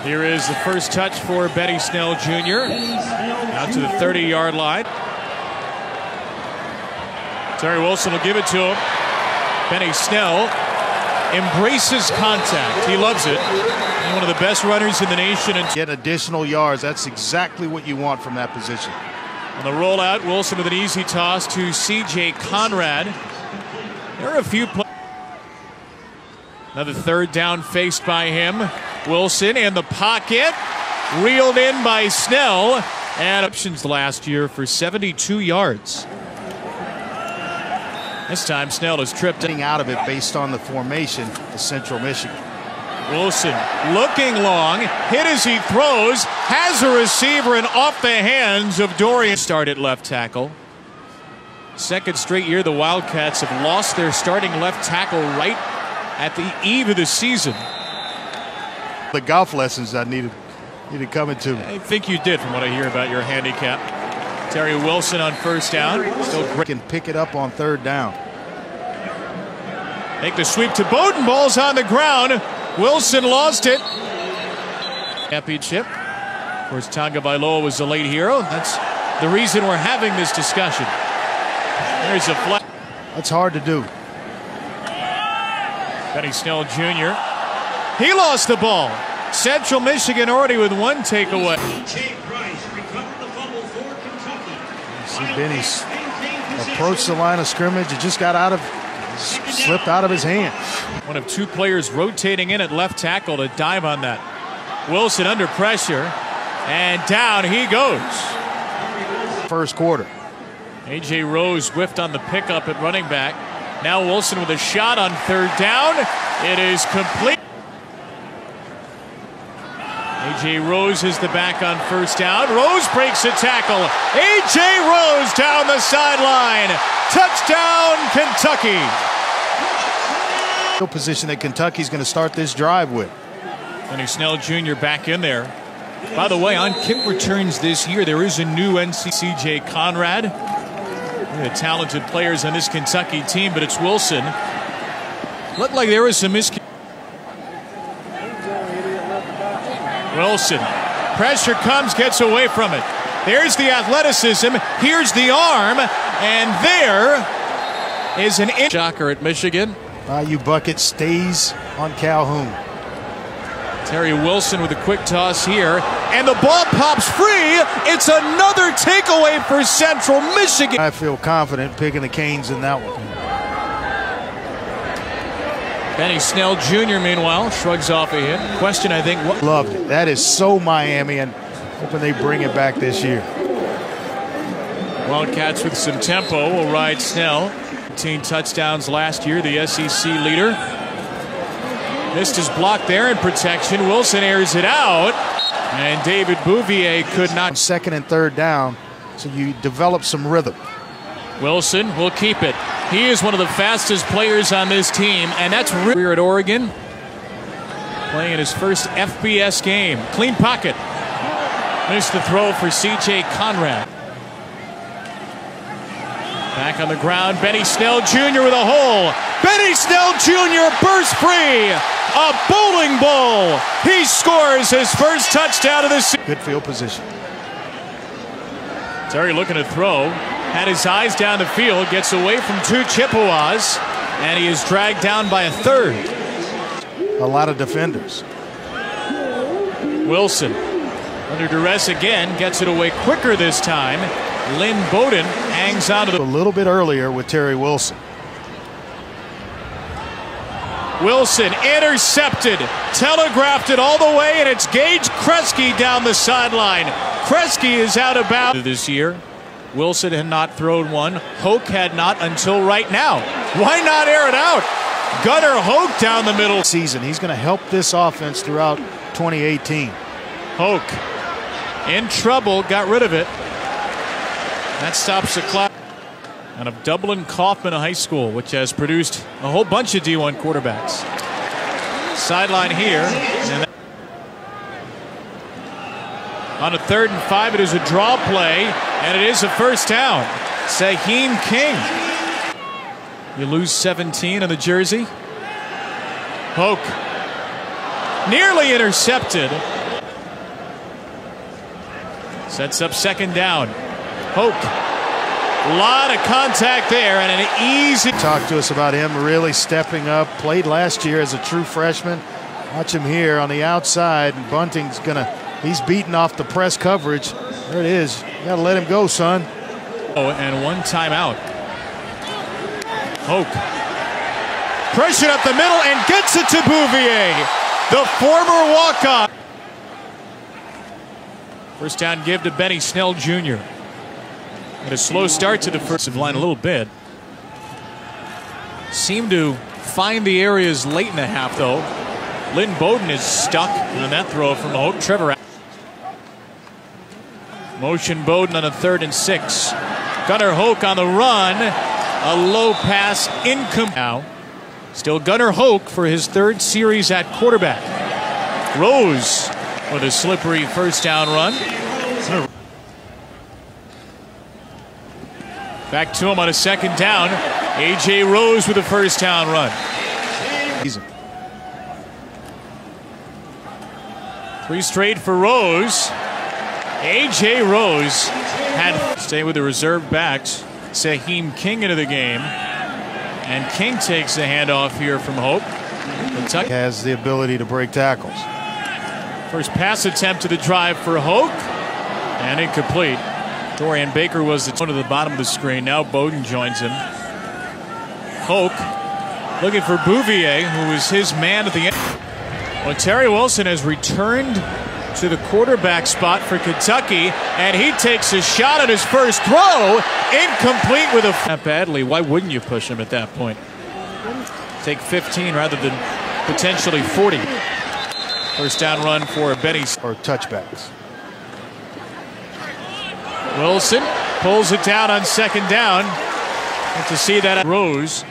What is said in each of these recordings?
Here is the first touch for Benny Snell Jr. Out to the 30-yard line. Terry Wilson will give it to him. Benny Snell embraces contact. He loves it. He's one of the best runners in the nation. And get additional yards. That's exactly what you want from that position. On the rollout, Wilson with an easy toss to C.J. Conrad. There are a few plays. Another third down faced by him. Wilson in the pocket. Reeled in by Snell. And options last year for 72 yards. This time Snell is tripped out of it based on the formation to Central Michigan. Wilson looking long, hit as he throws, has a receiver and off the hands of Dorian. Start at left tackle. Second straight year the Wildcats have lost their starting left tackle right at the eve of the season. The golf lessons I needed coming to me. I think you did from what I hear about your handicap. Terry Wilson on first down. Still can pick it up on third down. Make the sweep to Bowden. Ball's on the ground. Wilson lost it. Championship. Of course, Tonga Vailoa was the late hero. That's the reason we're having this discussion. There's a flat. That's hard to do. Benny Snell Jr. He lost the ball. Central Michigan already with one takeaway. See Benny's approached the line of scrimmage. It just slipped out of his hand. One of two players rotating in at left tackle to dive on that. Wilson under pressure, and down he goes. First quarter. A.J. Rose whiffed on the pickup at running back. Now Wilson with a shot on third down. It is complete. A.J. Rose is the back on first down. Rose breaks a tackle. A.J. Rose down the sideline. Touchdown, Kentucky. The position that Kentucky's going to start this drive with. Benny Snell Jr. back in there. By the way, on kick returns this year, there is a new C.J. Conrad. One of the talented players on this Kentucky team, but it's Wilson. Looked like there was some Wilson. Pressure comes, gets away from it. There's the athleticism. Here's the arm. And there is an shocker at Michigan. Bayou Bucket stays on Calhoun. Terry Wilson with a quick toss here. And the ball pops free. It's another takeaway for Central Michigan. I feel confident picking the Canes in that one. Benny Snell Jr. meanwhile shrugs off a hit. Question, I think. Loved it. That is so Miami, and hoping they bring it back this year. Wildcats with some tempo will ride Snell. 15 touchdowns last year, the SEC leader. Missed his block there in protection. Wilson airs it out. And David Bouvier could not. Second and third down, so you develop some rhythm. Wilson will keep it. He is one of the fastest players on this team, and that's career at Oregon. Playing in his first FBS game. Clean pocket. Missed the throw for C.J. Conrad. Back on the ground, Benny Snell Jr. with a hole. Benny Snell Jr. bursts free. A bowling ball. He scores his first touchdown of the season. Good field position. Terry looking to throw. Had his eyes down the field. Gets away from two Chippewas. And he is dragged down by a third. A lot of defenders. Wilson under duress again. Gets it away quicker this time. Lynn Bowden hangs on to a little bit earlier with Terry Wilson. Wilson intercepted, telegraphed it all the way, and it's Gage Kresge down the sideline. Kresge is out of bounds this year. Wilson had not thrown one. Hoke had not until right now. Why not air it out? Gunnar Hoke down the middle. He's going to help this offense throughout 2018. Hoke in trouble, got rid of it. That stops the clock. Out of Dublin Kaufman High School, which has produced a whole bunch of D1 quarterbacks. Sideline here. And on a 3rd and 5, it is a draw play, and it is a first down. Saheem King. You lose 17 on the jersey. Hoke nearly intercepted. Sets up second down. Hoke. A lot of contact there and an easy. Talk to us about him really stepping up. Played last year as a true freshman. Watch him here on the outside. And Bunting's he's beating off the press coverage. There it is. You got to let him go, son. Oh, and one timeout. Hoke. Pressured up the middle and gets it to Bouvier, the former walk-on. First down give to Benny Snell Jr. And a slow start to the first line a little bit. Seemed to find the areas late in the half, though. Lynn Bowden is stuck on that throw from Hoke. Trevor. Motion Bowden on a 3rd and 6. Gunnar Hoke on the run. A low pass incomplete. Now, still Gunnar Hoke for his 3rd series at quarterback. Rose with a slippery first down run. Back to him on a second down. A.J. Rose with a first down run. 3 straight for Rose. A.J. Rose had stay with the reserve backs. Saheem King into the game. And King takes the handoff here from Hope. Kentucky has the ability to break tackles. First pass attempt to the drive for Hoke. And incomplete. Dorian Baker was the one to the bottom of the screen. Now Bowden joins him. Hoke looking for Bouvier, who is his man at the end. Well, Terry Wilson has returned to the quarterback spot for Kentucky, and he takes a shot at his first throw. Incomplete with a... Not badly. Why wouldn't you push him at that point? Take 15 rather than potentially 40. First down run for Benny. Or touchbacks. Wilson pulls it down on second down. And to see that Rose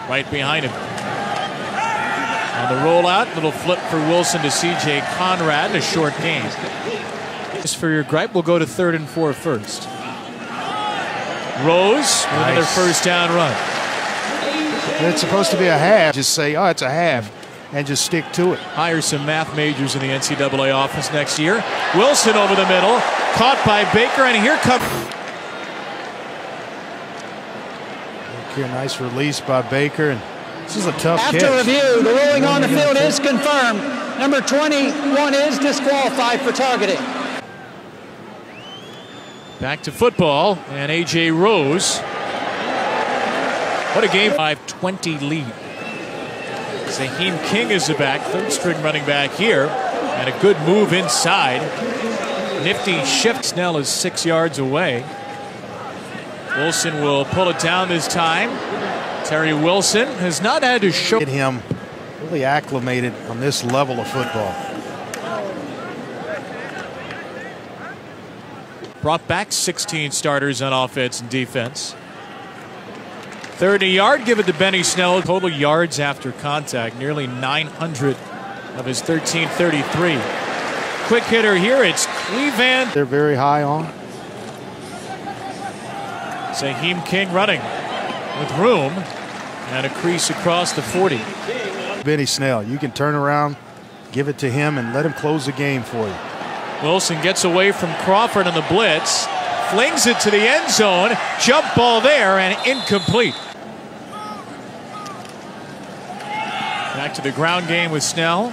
right behind him. On the rollout, little flip for Wilson to C.J. Conrad in a short game. Just for your gripe, we'll go to 3rd and 4 first. Rose with another first down run. It's supposed to be a half. Just say, oh, it's a half, and just stick to it. Hire some math majors in the NCAA office next year. Wilson over the middle, caught by Baker, and here comes... Here, nice release by Baker, and this is a tough catch. After review, the ruling on the field is confirmed. Number 21 is disqualified for targeting. Back to football, and A.J. Rose. What a game. 5-20 lead. Saheem King is the back, 3rd string running back here, and a good move inside. Nifty shift. Snell is 6 yards away. Wilson will pull it down this time. Terry Wilson has not had to show. Get him really acclimated on this level of football. Brought back 16 starters on offense and defense. 30-yard, give it to Benny Snell. Total yards after contact, nearly 900 of his 1333. Quick hitter here, it's Cleveland. They're very high on. Saheem King running with room and a crease across the 40. Benny Snell, you can turn around, give it to him, and let him close the game for you. Wilson gets away from Crawford on the blitz, flings it to the end zone, jump ball there, and incomplete. Back to the ground game with Snell.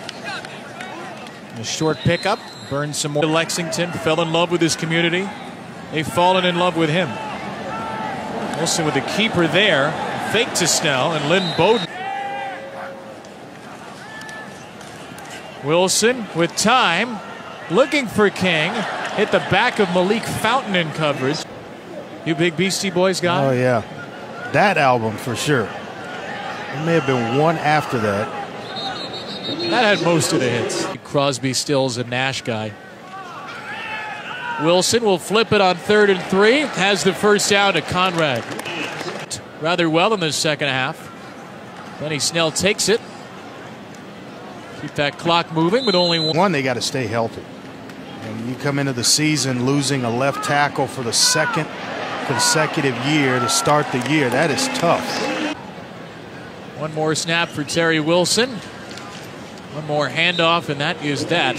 A short pickup, burns some more. Lexington fell in love with his community. They've fallen in love with him. Wilson with the keeper there. Fake to Snell and Lynn Bowden. Wilson with time. Looking for King. Hit the back of Malik Fountain in coverage. You big Beastie Boys guy? Oh, yeah. That album for sure. There may have been one after that. That had most of the hits. Crosby, Stills, and Nash guy. Wilson will flip it on 3rd and 3. Has the first down to Conrad. Rather well in the second half. Benny Snell takes it. Keep that clock moving with only one. They got to stay healthy. And you come into the season losing a left tackle for the 2nd consecutive year to start the year. That is tough. One more snap for Terry Wilson. One more handoff, and that is that.